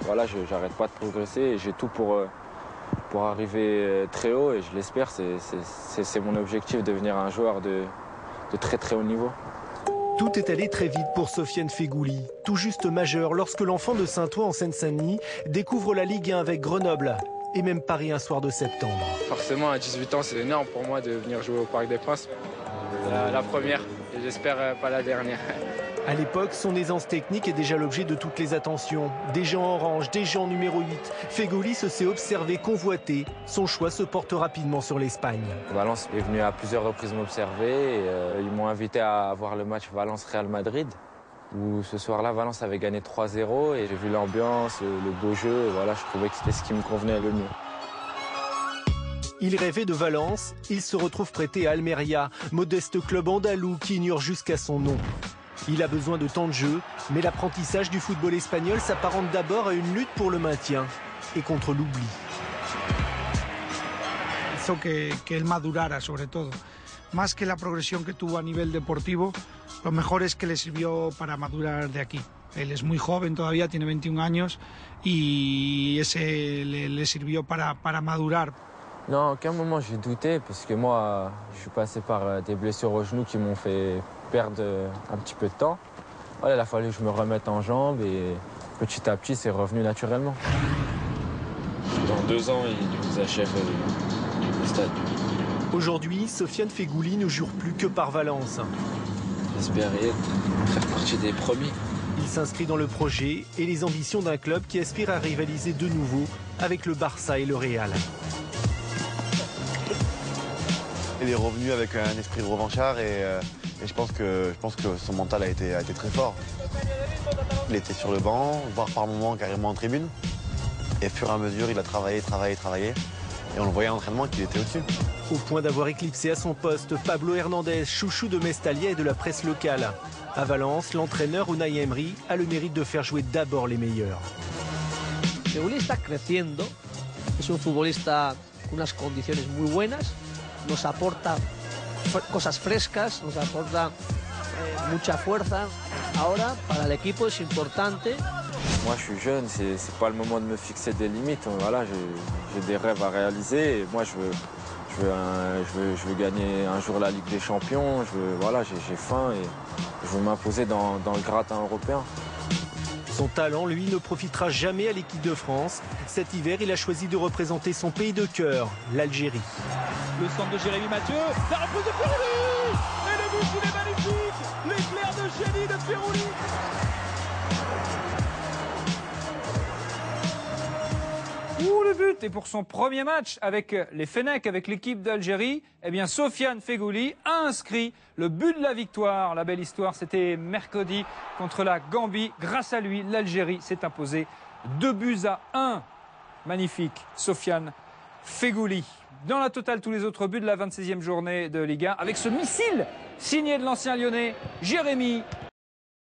voilà, j'arrête pas de progresser et j'ai tout pour arriver très haut et je l'espère. C'est mon objectif de devenir un joueur de très très haut niveau. Tout est allé très vite pour Sofiane Feghouli, tout juste majeur lorsque l'enfant de Saint-Ouen en Seine-Saint-Denis découvre la Ligue 1 avec Grenoble et même Paris un soir de septembre. Forcément, à 18 ans, c'est énorme pour moi de venir jouer au Parc des Princes. La première, et j'espère pas la dernière. À l'époque, son aisance technique est déjà l'objet de toutes les attentions. Déjà en orange, déjà en numéro 8, Feghouli se sait observé, convoité. Son choix se porte rapidement sur l'Espagne. Valence est venu à plusieurs reprises m'observer. Ils m'ont invité à voir le match Valence-Real Madrid, où ce soir-là, Valence avait gagné 3-0 et j'ai vu l'ambiance, le beau jeu. Et voilà, je trouvais que c'était ce qui me convenait le mieux. Il rêvait de Valence, il se retrouve prêté à Almeria, modeste club andalou qui ignore jusqu'à son nom. Il a besoin de temps de jeu, mais l'apprentissage du football espagnol s'apparente d'abord à une lutte pour le maintien et contre l'oubli. Hizo que él madurara sobre todo. Más que la progresión que tuvo a nivel deportivo, lo mejor es que le sirvió para madurar de aquí. Él es muy joven todavía, tiene 21 años y ese le sirvió para madurar. Non, à aucun moment j'ai douté parce que moi, je suis passé par des blessures au genou qui m'ont fait perdre un petit peu de temps. Voilà, il a fallu que je me remette en jambes et petit à petit, c'est revenu naturellement. Dans 2 ans, il nous achève le stade. Aujourd'hui, Sofiane Feghouli ne jure plus que par Valence. J'espère faire partie des premiers. Il s'inscrit dans le projet et les ambitions d'un club qui aspire à rivaliser de nouveau avec le Barça et le Real. Il est revenu avec un esprit revanchard et je pense que son mental a été très fort. Il était sur le banc, voire par moments carrément en tribune. Et au fur et à mesure, il a travaillé. Et on le voyait à l'entraînement qu'il était au-dessus. Au point d'avoir éclipsé à son poste Pablo Hernandez, chouchou de Mestalia et de la presse locale. À Valence, l'entraîneur Unai Emery a le mérite de faire jouer d'abord les meilleurs. Feghouli está creciendo, es un futbolista con unas condiciones muy buenas, nos aporta cosas frescas, nos aporta mucha fuerza. Ahora, para el equipo es importante. Moi, je suis jeune, c'est pas le moment de me fixer des limites. Voilà, j'ai des rêves à réaliser. Et moi, je veux gagner un jour la Ligue des Champions. Voilà, j'ai faim et je veux m'imposer dans le gratin européen. Son talent, lui, ne profitera jamais à l'équipe de France. Cet hiver, il a choisi de représenter son pays de cœur, l'Algérie. Le centre de Jérémy Mathieu, la reprise de Feghouli. Et le but, il est magnifique. L'éclair de génie de Feghouli. Le but, et pour son premier match avec les Fennecs, avec l'équipe d'Algérie, eh bien Sofiane Feghouli a inscrit le but de la victoire. La belle histoire, c'était mercredi contre la Gambie. Grâce à lui, l'Algérie s'est imposée 2-1. Magnifique, Sofiane Feghouli. Dans la totale, tous les autres buts de la 26e journée de Ligue 1, avec ce missile signé de l'ancien Lyonnais, Jérémy